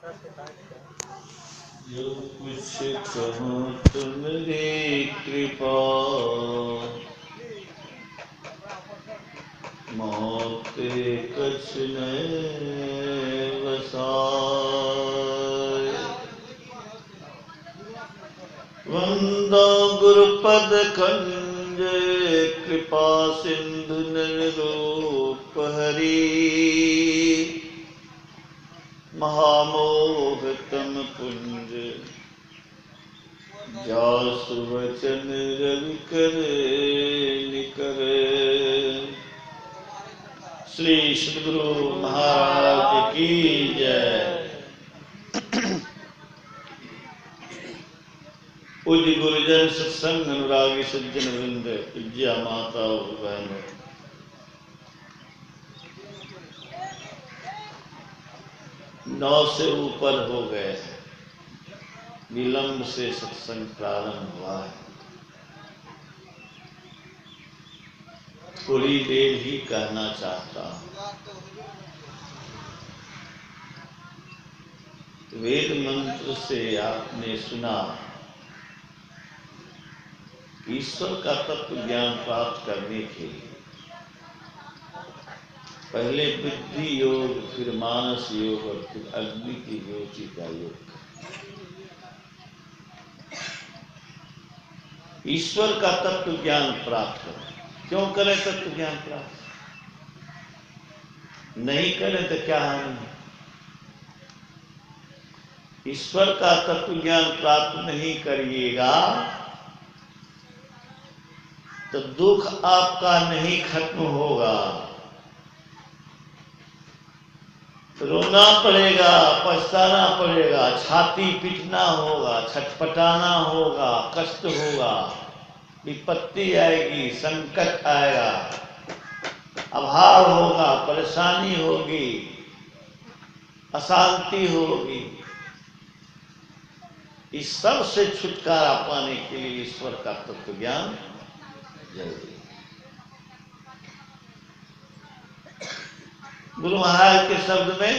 जो कुछ कहूँ तुम्हारी कृपा, मोते कछ न वसाय। वंदो गुरुपद खंज, कृपा सिंधु निरूप हरि। महामोहतम पुंज, जासु वचन रवि कर निकर। श्री सद्गुरु महाराज की जय। पूज्य गुरुजन सत्संग अनुरागी सज्जन वृंद, विद्या माता और बहनों, नौ से ऊपर हो गए हैं, विलंब से सत्संग प्रारंभ हुआ है। थोड़ी देर ही कहना चाहता हूं। वेद मंत्र से आपने सुना, ईश्वर का तत्व ज्ञान प्राप्त करने के लिए पहले बुद्धि योग, फिर मानस योग और फिर अग्नि की ज्योति का योग। ईश्वर का तत्व ज्ञान प्राप्त करें। क्यों करें तत्व ज्ञान प्राप्त? नहीं करें तो क्या हानि है? ईश्वर का तत्व ज्ञान प्राप्त नहीं करिएगा तो दुख आपका नहीं खत्म होगा। रोना पड़ेगा, पछताना पड़ेगा, छाती पीटना होगा, छटपटाना होगा, कष्ट होगा, विपत्ति आएगी, संकट आएगा, अभाव होगा, परेशानी होगी, अशांति होगी। इस सब से छुटकारा पाने के लिए ईश्वर का तत्व ज्ञान जरूरी। गुरु महाराज के शब्द में,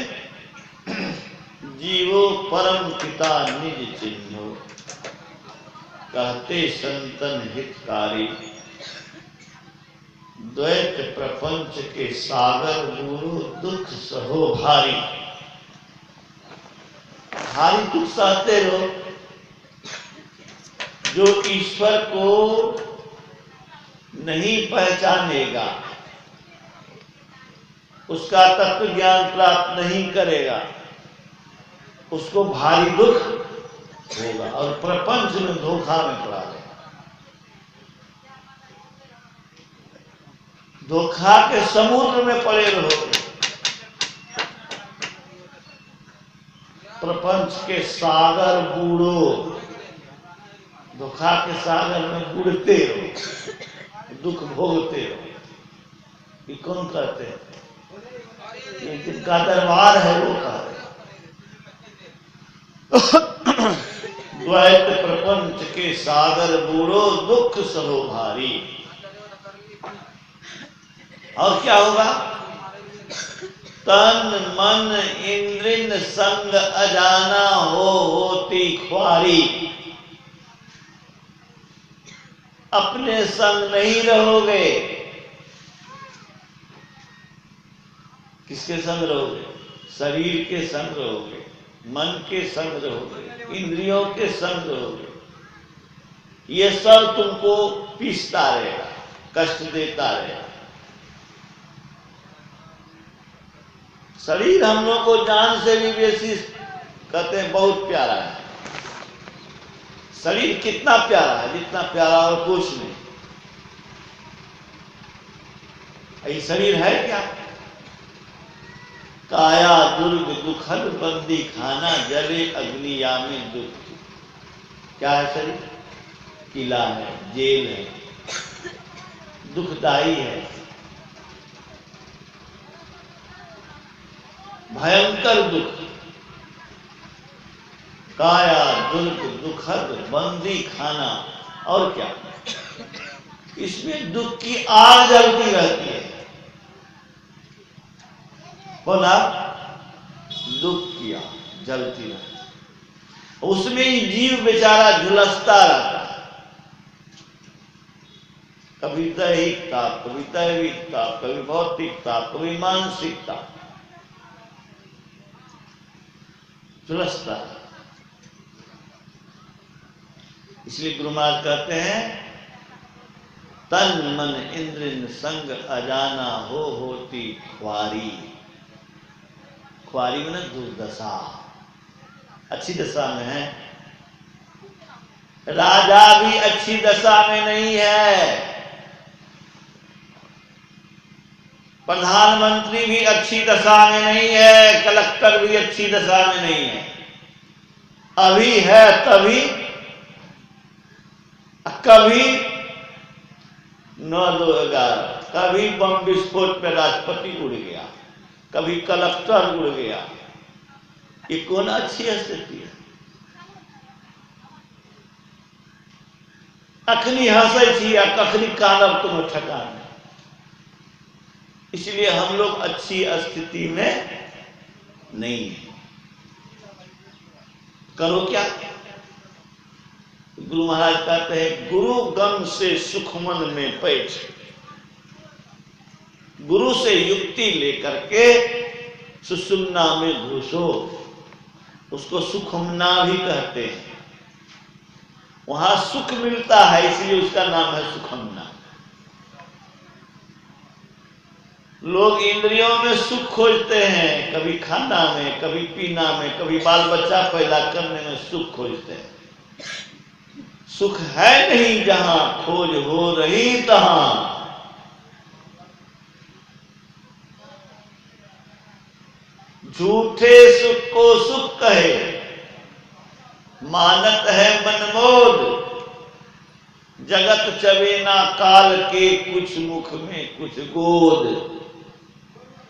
जीवो परम पिता निज चिन्हो, कहते संतन हितकारी। द्वैत प्रपंच के सागर गुरु, दुख सहो भारी। भारी दुख सहते रहो। जो ईश्वर को नहीं पहचानेगा, उसका तत्व ज्ञान प्राप्त नहीं करेगा, उसको भारी दुख होगा और प्रपंच में धोखा में पड़ा रहेगा। धोखा के समुद्र में पड़े रहोगे। प्रपंच के सागर बूढ़ो, धोखा के सागर में बुड़ते रहो, दुख भोगते रहो। ये कौन कहते हैं? ये जिनका दरबार है वो कहते हैं। द्वैत प्रपंच के सागर बूढ़ो, दुख सहो भारी। और क्या होगा? तन मन इंद्रिय संग अजाना होती ख्वारी। अपने संग नहीं रहोगे। किसके संग रहोगे? शरीर के संग रहोगे, मन के संग रहोगे, इंद्रियों के संग रहोगे। ये सब तुमको पीसता रहेगा, कष्ट देता रहेगा। शरीर हम लोग को जान से भी बेसी कहते हैं बहुत प्यारा है। शरीर कितना प्यारा है, जितना प्यारा और कुछ नहीं। ये शरीर है क्या? काया दुर्ग दुखद बंदी खाना, जले अग्निया में दुख। क्या है शरीर? किला है, जेल है, दुखदाई है, भयंकर दुख। काया दुर्ग दुखद बंदी खाना। और क्या? इसमें दुख की आग जलती रहती है। बोला दुख किया, जलती रहती, उसमें ही जीव बेचारा झुलसता रहता, कभी दैहिक ताप, कभी दैविक ताप, कभी भौतिक ताप, कभी मानसिक ताप, झुलसता। इसलिए गुरु महाराज कहते हैं तन मन इंद्रिन संग अजाना होती ख्वारी। ख्वारी में दुर्दशा, अच्छी दशा में है। राजा भी अच्छी दशा में नहीं है, प्रधानमंत्री भी अच्छी दशा में नहीं है, कलेक्टर भी अच्छी दशा में नहीं है। अभी है तभी, कभी 9/2/11, कभी बम विस्फोट पे राष्ट्रपति उड़ गया, कभी कलेक्टर उड़ गया। ये कौन अच्छी स्थिति है? अखनी हंसै छी आ कखनी कानब तुम ठकान। इसलिए हम लोग अच्छी स्थिति में नहीं है। करो क्या? गुरु महाराज कहते हैं गुरु गम से सुखमन में बैठ, गुरु से युक्ति लेकर के सुषुम्ना में घुसो। उसको सुखमना भी कहते हैं, वहां सुख मिलता है इसलिए उसका नाम है सुखमना। लोग इंद्रियों में सुख खोजते हैं, कभी खाना में, कभी पीना में, कभी बाल बच्चा पैदा करने में सुख खोजते हैं। सुख है नहीं जहां खोज हो रही तहां। झूठे सुख को सुख कहे, मानत है मनमोद। जगत चबेना काल के कुछ मुख में कुछ गोद।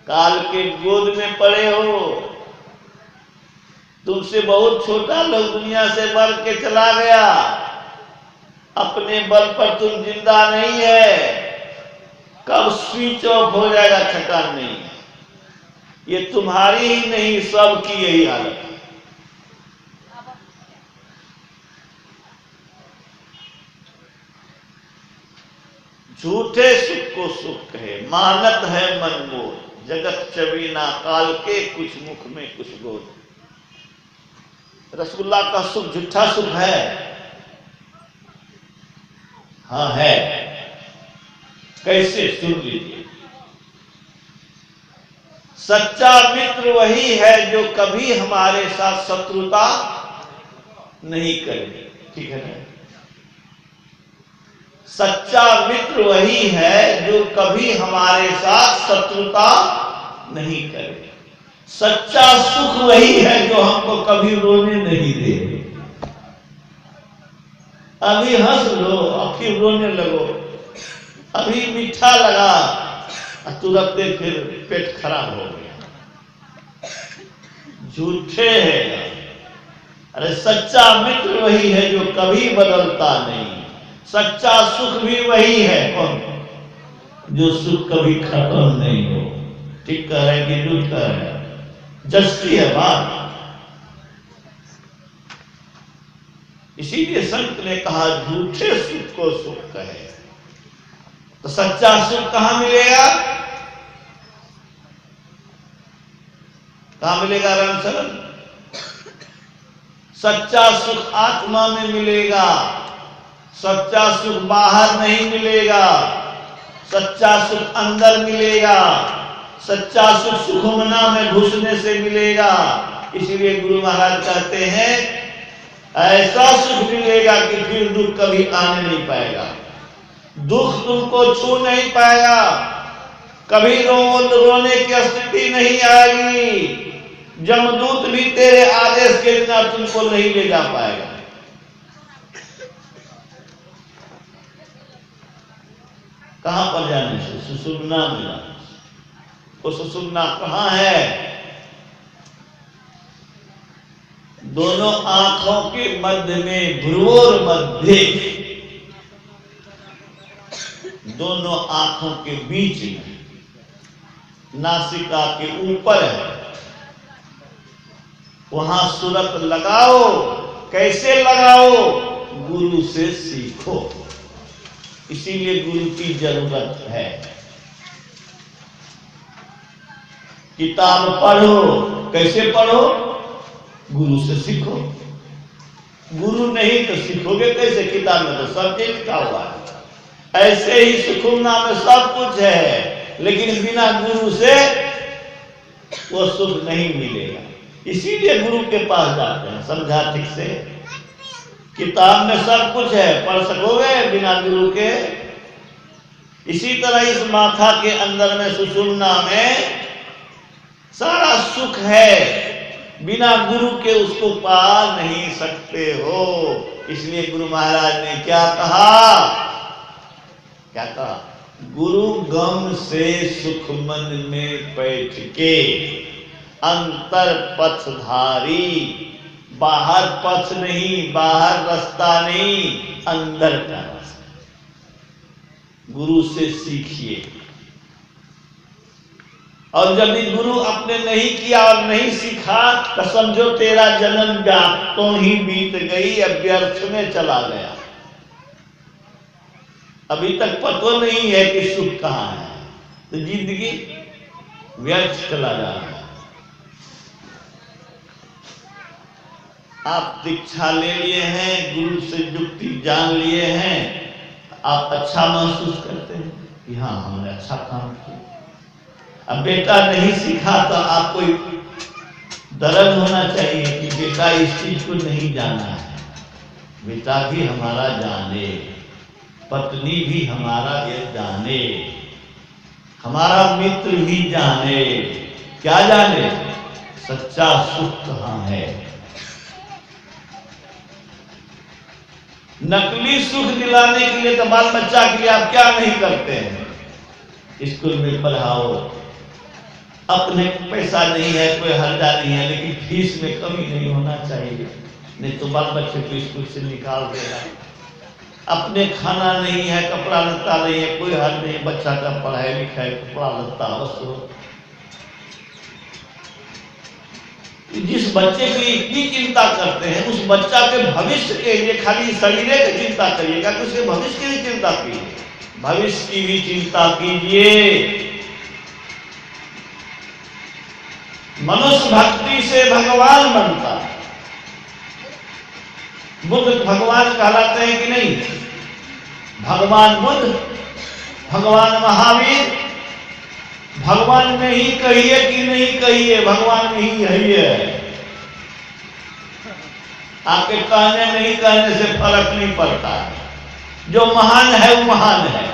काल के गोद में पड़े हो, तुमसे बहुत छोटा लोग दुनिया से बढ़ के चला गया, अपने बल पर तुम जिंदा नहीं है, कब स्विच ऑफ हो जाएगा ठिकाना नहीं है। ये तुम्हारी ही नहीं सबकी यही हालत है। झूठे सुख को सुख कहे, मानत है मनमोद। जगत चबीना काल के कुछ मुख में कुछ गोद। रसगुल्ला का सुख झूठा सुख है? हाँ है। कैसे? सुन लीजिए। सच्चा मित्र वही है जो कभी हमारे साथ शत्रुता नहीं करे। ठीक है ना? सच्चा मित्र वही है जो कभी हमारे साथ शत्रुता नहीं करे। सच्चा सुख वही है जो हमको कभी रोने नहीं दे। अभी हंस लो और फिर रोने लगो, अभी मीठा लगा तुरंत फिर पेट खराब हो गया। झूठे हैं। अरे सच्चा मित्र वही है जो कभी बदलता नहीं। सच्चा सुख भी वही है कौन? जो सुख कभी खत्म नहीं हो। ठीक कह रहे हैं कि झूठ कह रहे हैं? जस्ती है बात। इसीलिए संत ने कहा झूठे सुख को सुख कहे। तो सच्चा सुख कहां मिलेगा? कहां मिलेगा राम शरण? सच्चा सुख आत्मा में मिलेगा। सच्चा सुख बाहर नहीं मिलेगा। सच्चा सुख अंदर मिलेगा। सच्चा सुख सुखमना में घुसने से मिलेगा। इसीलिए गुरु महाराज कहते हैं ऐसा सुख मिलेगा कि फिर दुख कभी आने नहीं पाएगा। दुख तुमको छू नहीं पाएगा, कभी रोने की स्थिति नहीं आएगी। जमदूत भी तेरे आदेश के बिना तुमको नहीं ले जा पाएगा। कहां पर जाने से? सुषुम्ना में जाने से। वो सुषुम्ना कहां है? दोनों आंखों के मध्य में, भ्रुवोर मध्य, दोनों आंखों के बीच में, नासिका के ऊपर है। वहां सूरत लगाओ। कैसे लगाओ? गुरु से सीखो। इसीलिए गुरु की जरूरत है। किताब पढ़ो। कैसे पढ़ो? गुरु से सीखो। गुरु नहीं तो सीखोगे कैसे? किताब में तो सब चीज लिखा हुआ है। ऐसे ही सुखुमना में सब कुछ है, लेकिन बिना गुरु से वो सुख नहीं मिलेगा। इसीलिए गुरु के पास जाते हैं। समझा ठीक से? किताब में सब कुछ है, पढ़ सकोगे बिना गुरु के? इसी तरह इस माथा के अंदर में सुषुम्ना में सारा सुख है, बिना गुरु के उसको पा नहीं सकते हो। इसलिए गुरु महाराज ने क्या कहा? क्या कहा? गुरु गम से सुख मन में बैठ के अंतर पथधारी। बाहर पथ नहीं, बाहर रास्ता नहीं, अंदर का रास्ता। गुरु से सीखिए। और जब भी गुरु अपने नहीं किया और नहीं सीखा तो समझो तेरा जन्म जातों ही बीत गई, अब व्यर्थ में चला गया। अभी तक पता नहीं है कि सुख कहाँ है, तो जिंदगी व्यर्थ चला जा रहा है। आप दीक्षा ले लिए हैं, गुरु से युक्ति जान लिए हैं, आप अच्छा महसूस करते हैं कि हाँ हमने अच्छा काम किया। अब बेटा नहीं सीखा तो आपको दर्द होना चाहिए कि बेटा इस चीज को नहीं जाना है। बेटा भी हमारा जाने, पत्नी भी हमारा ये जाने, हमारा मित्र भी जाने। क्या जाने? सच्चा सुख कहाँ है। नकली सुख दिलाने के लिए तो बाल बच्चा के लिए आप क्या नहीं करते हैं? स्कूल में पढ़ाओ, अपने पैसा नहीं है, कोई हर्जा नहीं है, लेकिन फीस में कमी नहीं होना चाहिए, नहीं तो बाल बच्चे को स्कूल से निकाल देगा। अपने खाना नहीं है, कपड़ा लत्ता नहीं है, कोई हल नहीं, बच्चा का पढ़ाई लिखाई, कपड़ा लत्ता अवश्य हो। जिस बच्चे की इतनी चिंता करते हैं, उस बच्चा के भविष्य के लिए खाली शरीर की चिंता करिएगा कि उसके भविष्य की भी चिंता कीजिए। भविष्य की भी चिंता कीजिए। मनुष्य भक्ति से भगवान बनता है। बुद्ध भगवान कहलाते हैं कि नहीं? भगवान बुद्ध, भगवान महावीर, भगवान में ही कहिए कि नहीं कहिए, भगवान में ही है। आपके कहने नहीं कहने से फर्क नहीं पड़ता है। जो महान है वो महान है।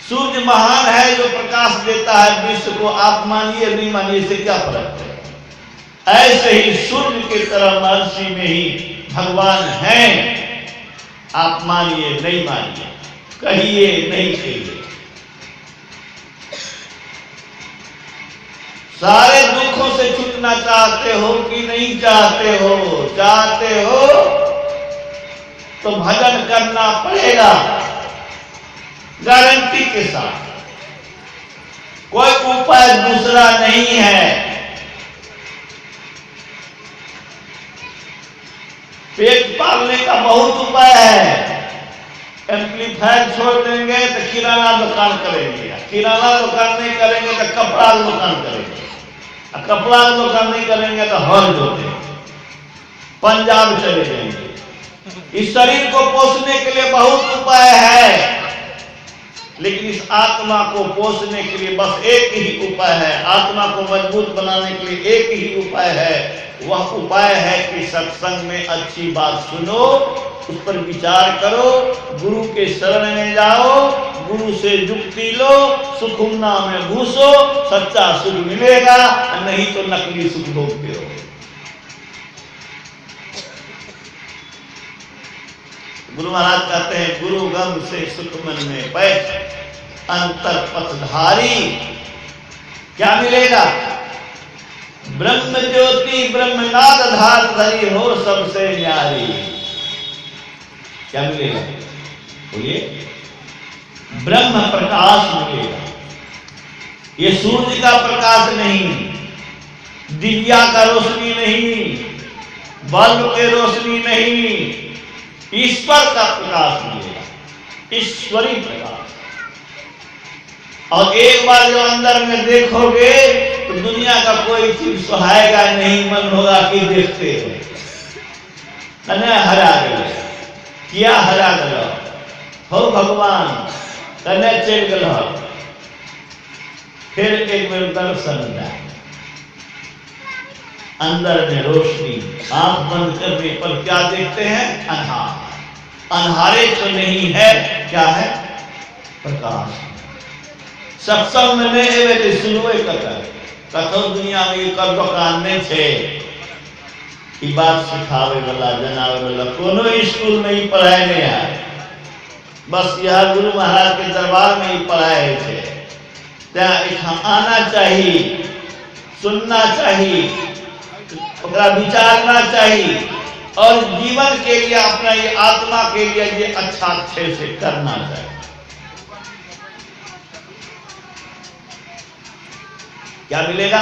सूर्य महान है जो प्रकाश देता है विश्व को। आप मानिए नहीं मानिए, से क्या फर्क है? ऐसे ही सूर्य की तरह महर्षि में ही भगवान हैं। आप मानिए नहीं मानिए, कहिए नहीं कहिए। सारे दुखों से छूटना चाहते हो कि नहीं चाहते हो? चाहते हो तो भजन करना पड़ेगा गारंटी के साथ। कोई उपाय दूसरा नहीं है। पेट पालने का बहुत उपाय है। एम्पलीफायर छोड़ देंगे तो किराना दुकान करेंगे, किराना दुकान नहीं करेंगे तो कपड़ा दुकान करेंगे, कपड़ा दुकान नहीं करेंगे तो हर जोते पंजाब चले जाएंगे। इस शरीर को पोषने के लिए बहुत उपाय है, लेकिन इस आत्मा को पोषने के लिए बस एक ही उपाय है। आत्मा को मजबूत बनाने के लिए एक ही उपाय है। वह उपाय है कि सत्संग में अच्छी बात सुनो, उस पर विचार करो, गुरु के शरण में जाओ, गुरु से युक्ति लो, सुखुमना में घुसो, सच्चा सुख मिलेगा, नहीं तो नकली सुख भोगते रहो। गुरु महाराज कहते हैं गुरु गम से सुख मन में बैठ अंतर पथधारी। क्या मिलेगा? ब्रह्म ज्योति ब्रह्मनाद धार धरी हो सबसे न्यारी। क्या मिलेगा? बोलिए। ब्रह्म प्रकाश मिलेगा। ये सूर्य का प्रकाश नहीं, दिव्या का रोशनी नहीं, बल्ब के रोशनी नहीं, ईश्वर का प्रकाश मिलेगा, ईश्वरी प्रकाश। और एक बार जो अंदर में देखोगे तो दुनिया का कोई चीज सुहाएगा नहीं, मन होगा कि देखते हो। हरा गए क्या हरा गलो हो भगवान कने चल गलो। फिर एक बार दर्शन जाए, अंदर में रोशनी, आंख बंद करने पर क्या देखते हैं? अंधार। अंधारे तो नहीं है, क्या है? प्रकाश। सत्संग में एवे सुनवे कथो दुनिया में कर दुकान नहीं छे, ई बात सिखावे वाला जनावे वाला कोनो स्कूल में ही पढ़ाए नहीं आए, बस यह गुरु महाराज के दरबार में ही पढ़ाए थे। त्या आना चाहिए, सुनना चाहिए, विचारना चाहिए और जीवन के लिए अपना ये आत्मा के लिए ये अच्छा अच्छे से करना चाहिए। क्या मिलेगा?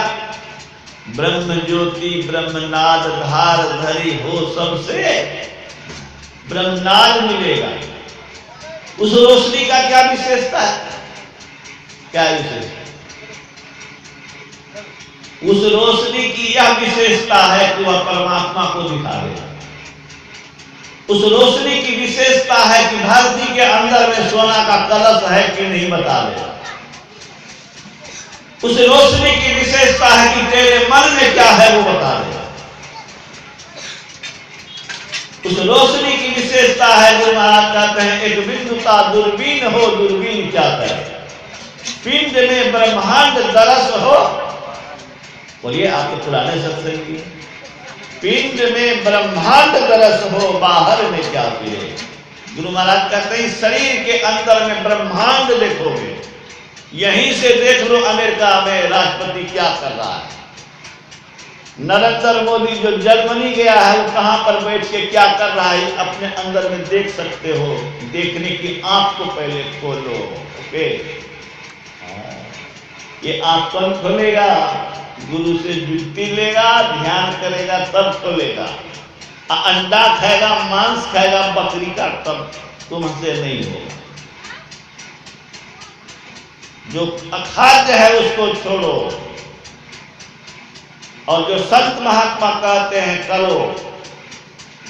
ब्रह्म ज्योति ब्रह्मनाद धार धरी हो सबसे ब्रह्मनाद मिलेगा। उस रोशनी का क्या विशेषता है? क्या विशेषता? उस रोशनी की यह विशेषता है कि वह परमात्मा को दिखा देगा। उस रोशनी की विशेषता है कि धरती के अंदर में सोना का कलश है कि नहीं बता देगा। उस रोशनी की विशेषता है कि तेरे मन में क्या है वो बता देगा। उस रोशनी की विशेषता है, गुरु महाराज कहते हैं, एक बिंदुता दूरबीन हो, दूरबीन क्या करे, पिंड में ब्रह्मांड दरस हो। बोलिए आपके पुराने सत्संग की, पिंड में ब्रह्मांड दरस हो, बाहर में क्या फिरे। गुरु महाराज कहते हैं शरीर के अंदर में ब्रह्मांड देखोगे, यहीं से देख लो अमेरिका में राष्ट्रपति क्या कर रहा है। नरेंद्र मोदी जो जर्मनी गया है वो कहां पर बैठ के क्या कर रहा है अपने अंदर में देख सकते हो। देखने की आंख को पहले खोलो। ओके, ये आंख कौन खोलेगा? गुरु से जुक्ति लेगा, ध्यान करेगा तब खोलेगा। अंडा खाएगा, मांस खाएगा बकरी का, तब तुमसे नहीं होगा। जो अखाद्य है उसको छोड़ो और जो संत महात्मा कहते हैं करो।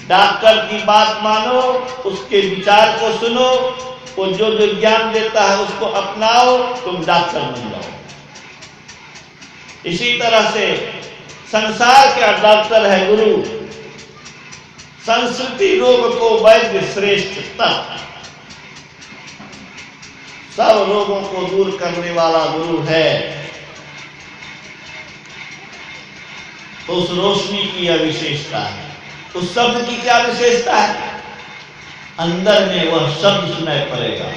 डॉक्टर की बात मानो, उसके विचार को सुनो, वो जो जो ज्ञान देता है उसको अपनाओ, तुम डॉक्टर बन जाओ। इसी तरह से संसार का डॉक्टर है गुरु। संस्कृति रोग को वैद्य श्रेष्ठ तक, सब रोगों को दूर करने वाला गुरु है। तो उस रोशनी की यह विशेषता है। उस शब्द की क्या विशेषता है? अंदर में वह शब्द सुनाई पड़ेगा।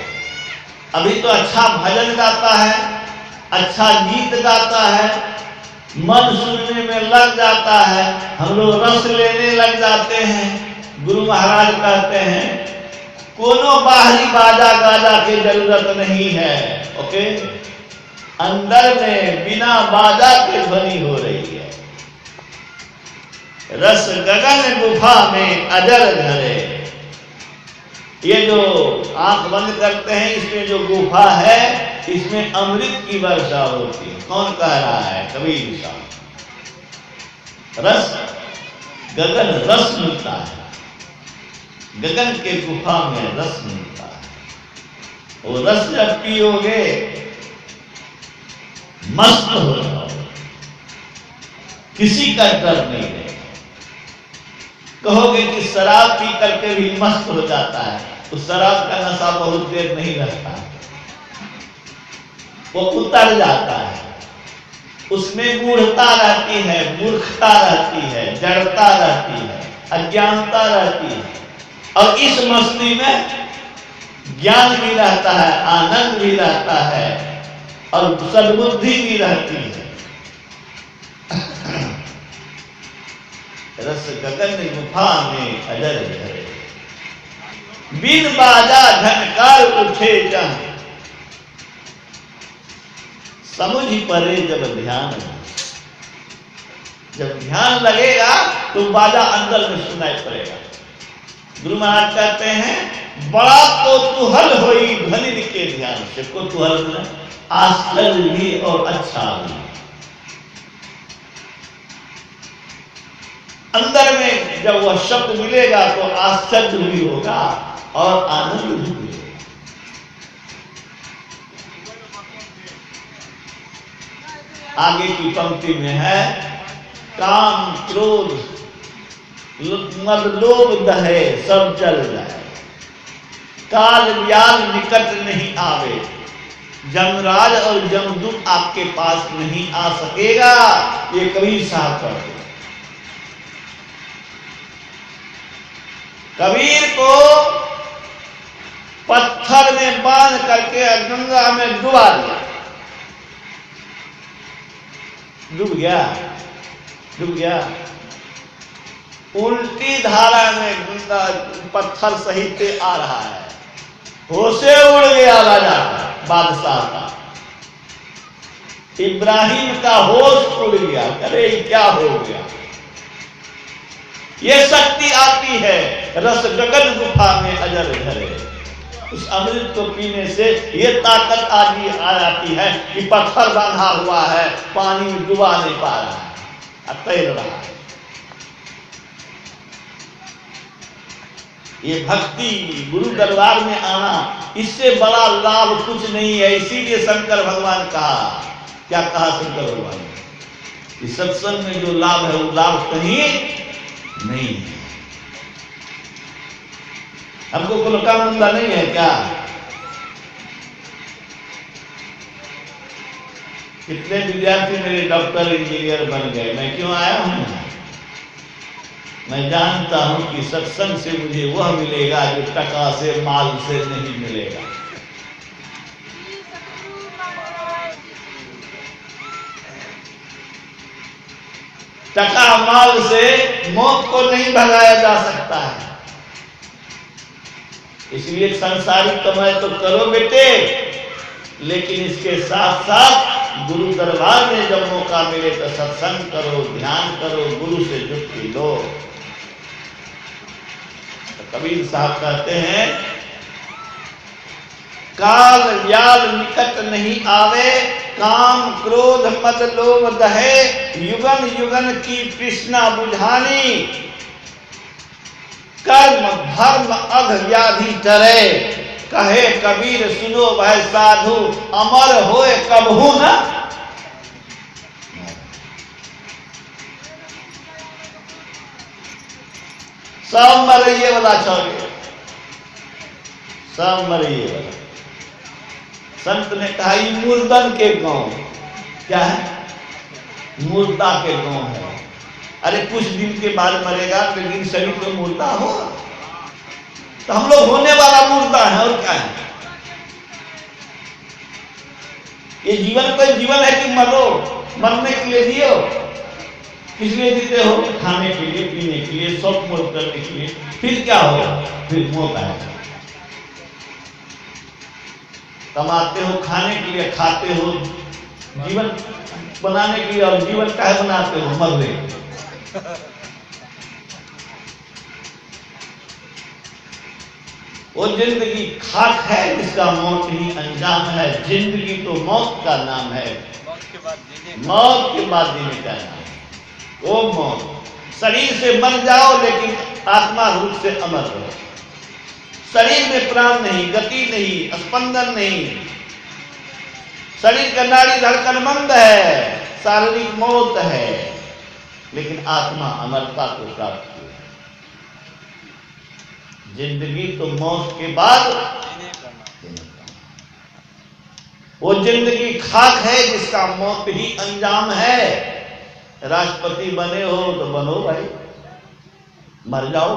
अभी तो अच्छा भजन गाता है, अच्छा गीत गाता है, मन सुनने में लग जाता है, हम लोग रस लेने लग जाते हैं। गुरु महाराज कहते हैं कोनो बाहरी बाजा गाजा की जरूरत नहीं है। ओके, अंदर में बिना बाजा के ध्वनि हो रही है। रस गगन गुफा में अजर धरे। ये जो आंख बंद करते हैं इसमें जो गुफा है इसमें अमृत की वर्षा होती है। कौन कह रहा है? कबीर साहब। रस गगन रस मिलता है, गगन के गुफा में रस मिलता है। वो रस जब पियोगे मस्त हो जाओगे, किसी का डर नहीं रहेगा। कहोगे कि शराब पी करके भी मस्त हो जाता है, तो शराब का नशा बहुत देर नहीं रहता, वो उतर जाता है। उसमें मूढ़ता रहती है, मूर्खता रहती है, जड़ता रहती है, अज्ञानता रहती है। और इस मस्ती में ज्ञान भी रहता है, आनंद भी रहता है और सद्बुद्धि भी रहती है। रस गगन गुफा में अजर धरे, बिन बाजा झनकार उठे जन, समझ परे जब ध्यान। जब ध्यान लगेगा तो बाजा अंदर में सुनाई पड़ेगा। गुरु महाराज कहते हैं बड़ा कौतूहल होई ध्वनि के ध्यान से। कौतूहल में आश्चर्य भी और अच्छा भी। अंदर में जब वह शब्द मिलेगा तो आश्चर्य भी होगा और आनंद भी होगा। आगे की पंक्ति में है काम क्रोध मद लोभ दहे सब जल जाए, काल व्याल निकट नहीं आवे, जमराज और जमदूत आपके पास नहीं आ सकेगा। ये कबीर साहब कहते। कबीर को पत्थर में बांध करके गंगा में डुबा दिया। डूब गया। उल्टी धारा में गंगा पत्थर सहित आ रहा है। होशे उड़ गया राजा का, बादशाह का। इब्राहिम का होश उड़ गया। अरे क्या हो गया? ये शक्ति आती है रस गगन गुफा में अजर धरे। उस अमृत को पीने से ये ताकत आदि आ जाती है कि पत्थर बांधा हुआ है, पानी में डुबा नहीं पा रहा है, तैर रहा है। ये भक्ति गुरु दरबार में आना, इससे बड़ा लाभ कुछ नहीं है। इसीलिए शंकर भगवान कहा, क्या कहा शंकर भगवान ने? इस सत्संग में जो लाभ है वो लाभ कहीं नहीं है। हमको कोई काम धंधा नहीं है क्या? कितने विद्यार्थी मेरे डॉक्टर इंजीनियर बन गए। मैं क्यों आया हूं? मैं जानता हूं कि सत्संग से मुझे वह मिलेगा जो टका से माल से नहीं मिलेगा। टका माल से मौत को नहीं भगाया जा सकता है। इसलिए संसारिक कमाई तो करो बेटे, लेकिन इसके साथ साथ गुरु दरबार में जब मौका मिले तो सत्संग करो, ध्यान करो, गुरु से जुटी लो। तो कबीर साहब कहते हैं काल व्याल निकट नहीं आवे, काम क्रोध मद लोभ दहे, युगन युगन की तृष्णा बुझानी, कर्म धर्म अघ व्याधि टरे, कहे कबीर सुनो भाई साधु, अमर होए कबहू न। सब मरिए वाला छोड़िए, सब मरिए वाला। संत ने कहा ये मुर्दन के गांव। क्या है? मुर्दा के गांव है। अरे कुछ दिन के बाद मरेगा, लेकिन शरीर तो मुर्दा होगा। तो हम लोग होने वाला मुर्दा है, और क्या है? ये जीवन कोई जीवन है कि मरो? मरने के लिए दियो। किस लिए देते हो? खाने के लिए, पीने के लिए, शौक मोल करने के लिए। फिर क्या होगा? फिर मौत आएगा। कमाते हो खाने के लिए, खाते हो जीवन बनाने के लिए, और जीवन काहे बनाते हो? मरने। वो जिंदगी खाक है जिसका मौत ही अंजाम है। जिंदगी तो मौत का नाम है, मौत के बाद जीने का नाम है। वो मौत, शरीर से मर जाओ लेकिन आत्मा रूप से अमर रहो। शरीर में प्राण नहीं, गति नहीं, स्पंदन नहीं, शरीर का नाड़ी धड़कन बंद है, शारीरिक मौत है, लेकिन आत्मा अमरता को प्राप्त की। जिंदगी तो मौत के बाद, वो जिंदगी खाक है जिसका मौत ही अंजाम है। राष्ट्रपति बने हो तो बनो भाई, मर जाओ,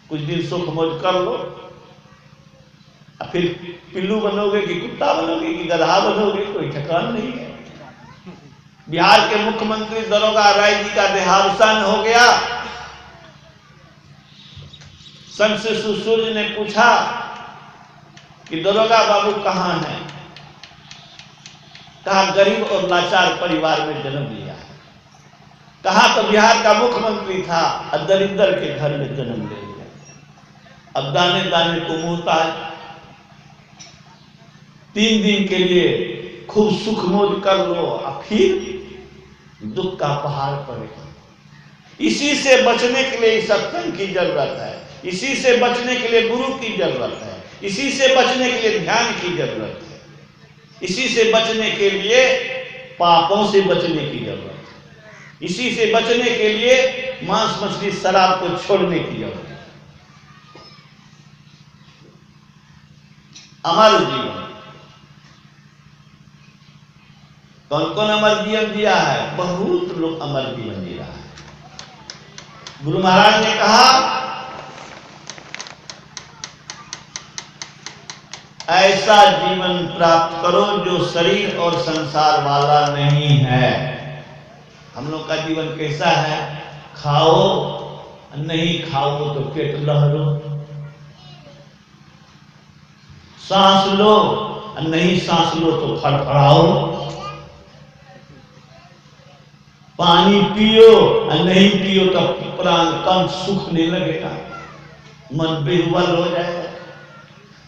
कुछ दिन सुख मौज कर लो, फिर पिल्लू बनोगे कि कुत्ता बनोगे कि गधा बनोगे, कोई ठिकाना नहीं है। बिहार के मुख्यमंत्री दरोगा राय जी का देहावसान हो गया। संत शिशु सूर्य ने पूछा कि दरोगा बाबू कहां हैं? कहा गरीब और लाचार परिवार में जन्म लिया है। कहा तो बिहार का मुख्यमंत्री था और दरिद्र के घर में जन्म ले लिया। अब दाने दाने को मुहताज, 3 दिन के लिए खूब सुख मौज कर लो और फिर दुख का पहाड़ पड़ेगा। इसी से बचने के लिए सत्संग की जरूरत है, इसी से बचने के लिए गुरु की जरूरत है, इसी से बचने के लिए ध्यान की जरूरत है, इसी से बचने के लिए पापों से बचने की जरूरत है, इसी से बचने के लिए मांस मछली शराब को छोड़ने की जरूरत है। अमर जीवन, कौन कौन अमर जीवन जिया है? बहुत लोग अमर जीवन जी रहा है। गुरु महाराज ने कहा ऐसा जीवन प्राप्त करो जो शरीर और संसार वाला नहीं है। हम लोग का जीवन कैसा है? खाओ, नहीं खाओ तो पेट लहरो, सांस लो, नहीं सांस लो तो फड़फड़ाओ, पानी पियो और नहीं पियो तो प्राण कम सूखने लगेगा, मन बेहुबल हो जाएगा।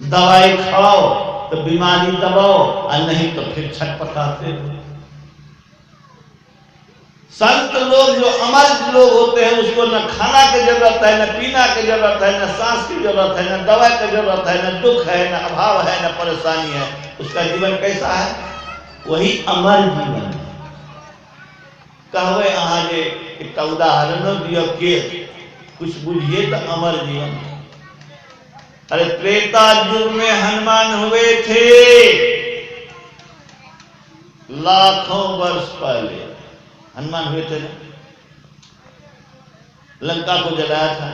दवाई खाओ तो बीमारी दबाओ और नहीं तो फिर छटपटाते हो। संत लोग जो अमर लोग होते हैं उसको न खाना की जरूरत है, न पीना की जरूरत है, न सांस की जरूरत है, न दवा की जरूरत है, न दुख है, न अभाव है, न परेशानी है। उसका जीवन कैसा है? वही अमर जीवन है। कहवे अहाँ जे एक उदाहरण दियो के कुछ बुझिए तो अमर जीवन। अरे त्रेता युग में हनुमान हुए थे, लाखों वर्ष पहले हनुमान हुए थे। लंका को जलाया था,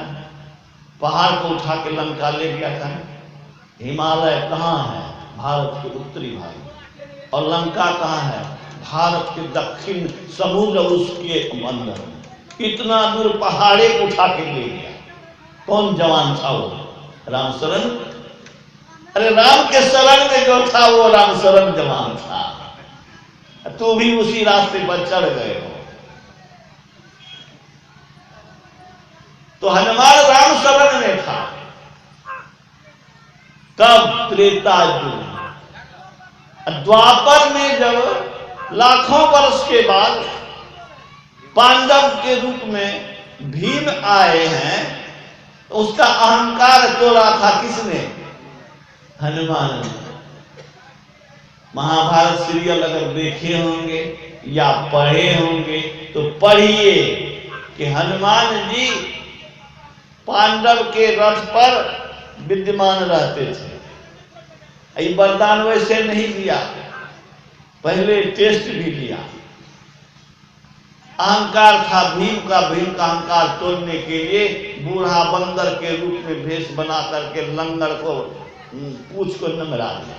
पहाड़ को उठा के लंका ले गया था। हिमालय कहाँ है? भारत के उत्तरी भाग। और लंका कहाँ है? भारत के दक्षिण समुद्र उसके अंदर। इतना दूर पहाड़े को उठा के ले गया। कौन जवान था वो? राम शरण। अरे राम के शरण में जो था वो राम शरण जवान था। तू भी उसी रास्ते पर चढ़ गए हो। तो हनुमान राम शरण में था। कब? त्रेता युग। द्वापर में जब लाखों वर्ष के बाद पांडव के रूप में भीम आए हैं, तो उसका अहंकार तोड़ा था किसने? हनुमान ने। महाभारत सीरियल अगर देखे होंगे या पढ़े होंगे तो पढ़िए कि हनुमान जी पांडव के रथ पर विद्यमान रहते थे। ये वरदान वैसे नहीं दिया, पहले टेस्ट भी लिया। अहंकार था भीम का अहंकार तोड़ने के लिए बूढ़ा बंदर के रूप में भेष बना करके लंगड़ को पूंछ को नमरा दिया।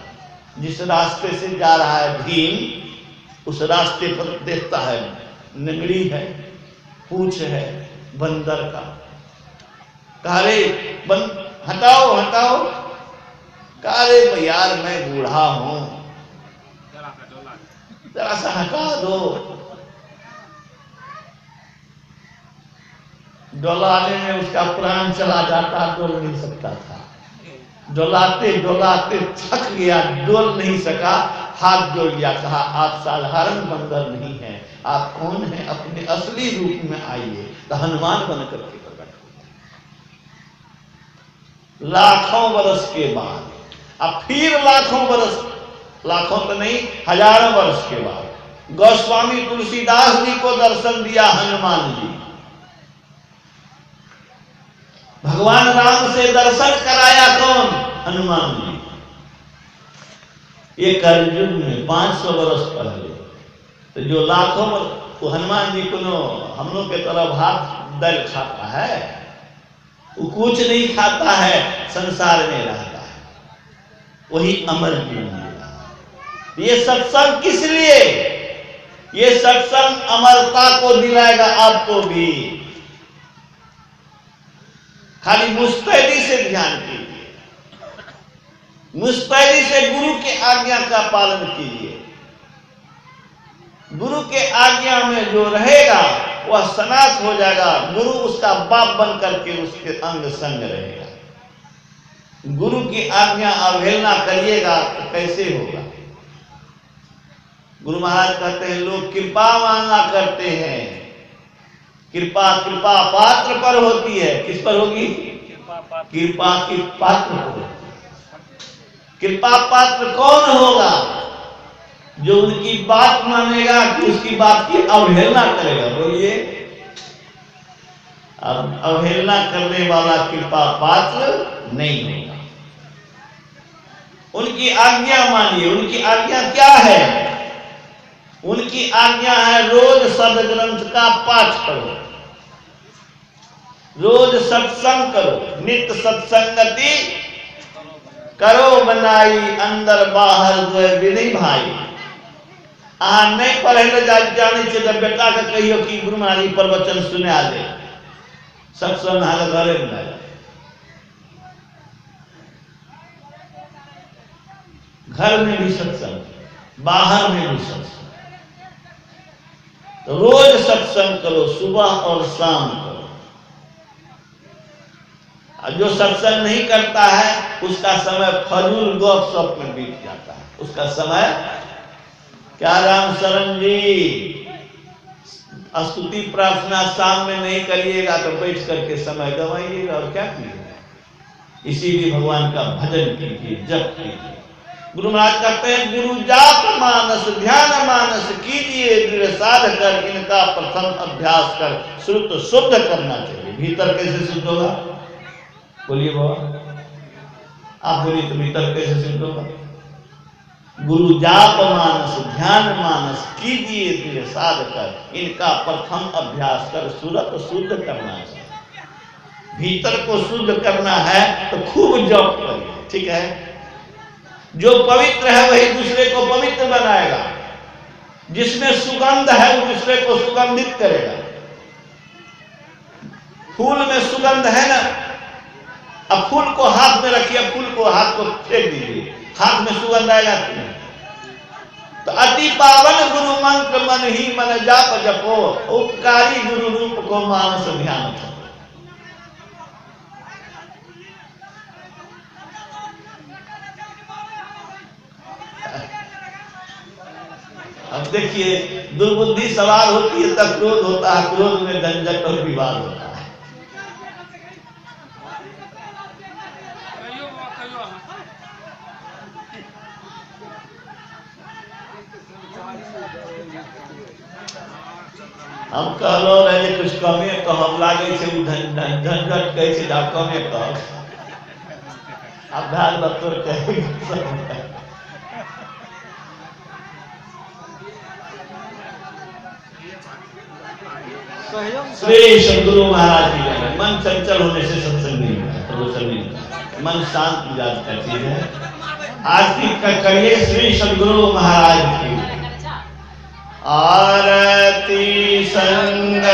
जिस रास्ते से जा रहा है भीम, उस रास्ते पर देखता है नगरी है, पूंछ है बंदर का। कहा रे हटाओ हटाओ। कहा रे यार मैं बूढ़ा हूं, जरा सा हटा दो। डोलाने में उसका प्राण चला जाता, डोल नहीं सकता था। डोलाते डोलाते थक गया, डोल नहीं सका, हाथ जोड़ लिया। कहा आप साधारण बंदर नहीं हैं, आप कौन हैं? अपने असली रूप में आइए। तो हनुमान बन करके प्रकट हुए। लाखों वर्ष के बाद, अब फिर लाखों वर्ष, लाखों तो नहीं हजारों वर्ष के बाद गोस्वामी तुलसीदास जी को दर्शन दिया हनुमान जी। भगवान राम से दर्शन कराया कौन? हनुमान जी। ये कलयुग में 500 वर्ष पहले। तो जो लाखों तो हनुमान जी को हम लोग के तरफ भात दाल खाता है, वो कुछ नहीं खाता है, संसार में रहता है, वही अमर जीवन। ये सत्संग किस लिए? ये सत्संग अमरता को दिलाएगा आपको भी। खाली मुस्तैदी से ध्यान कीजिए, मुस्तैदी से गुरु के आज्ञा का पालन कीजिए। गुरु के आज्ञा में जो रहेगा वह सनात हो जाएगा, गुरु उसका बाप बन करके उसके अंग संग रहेगा। गुरु की आज्ञा अवहेलना करिएगा तो कैसे होगा? गुरु महाराज कहते हैं लोग कृपा मांगा करते हैं, कृपा कृपा पात्र पर होती है। किस पर होगी? कृपा की पात्र पर होती है। कृपा पात्र कौन होगा? जो उनकी बात मानेगा कि उसकी बात की अवहेलना करेगा। बोलिए, अब अवहेलना करने वाला कृपा पात्र नहीं होगा। उनकी आज्ञा मानिए। उनकी आज्ञा क्या है? उनकी आज्ञा है रोज सदग्रंथ का पाठ करो, रोज सत्संग करो, नित्य सत्संगति करो बनाई, अंदर बाहर द्वय विधि भाई। अहाँ नहीं पढ़े ले जाने छे तो बेटा के कहियो कि गुरु महाराज प्रवचन सुना दे, सत्संग अहाँ घरे में नहीं। घर में भी सत्संग, बाहर में भी सत्संग। तो रोज सत्संग करो, सुबह और शाम करो। और जो सत्संग नहीं करता है उसका समय फजूल गपशप में बीत जाता है। उसका समय क्या? राम शरण जी, स्तुति प्रार्थना शाम में नहीं करिएगा तो बैठ करके समय गवाइएगा और क्या कीजिएगा। इसीलिए भगवान का भजन कीजिए, जप कीजिए। गुरु महाराज कहते हैं गुरु जाप मानस ध्यान मानस कीजिए दृढ़ साध कर, इनका प्रथम अभ्यास कर श्रुत शुद्ध करना चाहिए। भीतर कैसे शुद्ध होगा? बोलिए बाबा, आप बोलिए तो भीतर कैसे शुद्ध होगा? गुरु जाप मानस ध्यान मानस कीजिए दृढ़ साध कर, इनका प्रथम अभ्यास कर श्रुत शुद्ध करना चाहिए। भीतर को शुद्ध करना है तो खूब जप करिए, ठीक है? जो पवित्र है वही दूसरे को पवित्र बनाएगा, जिसमें सुगंध है वो दूसरे को सुगंधित करेगा। फूल में सुगंध है ना, अब फूल को हाथ में रखिए, फूल को हाथ को फेंक दीजिए, हाथ में सुगंध आएगा कि नहीं? तो अति पावन गुरु मंत्र मन ही मन जाप जपो, उपकारी गुरु रूप को मानस ध्यान करो। अब देखिए, दुर्बुद्धि सवार होती है तब क्रोध होता है, क्रोध में झंझट और विवाद होता है। हम कहलो रहे कुछ कमे कहब लागे छे, झंझट कहै छे, कमे कह अभ्यास बतौर कहे। श्री सदगुरु महाराज की जय। मन चंचल होने से सत्संग नहीं होता, प्रवचन नहीं होता। मन शांत मिजाज का चीज है। आज की करिए श्री सदगुरु महाराज की आरती संग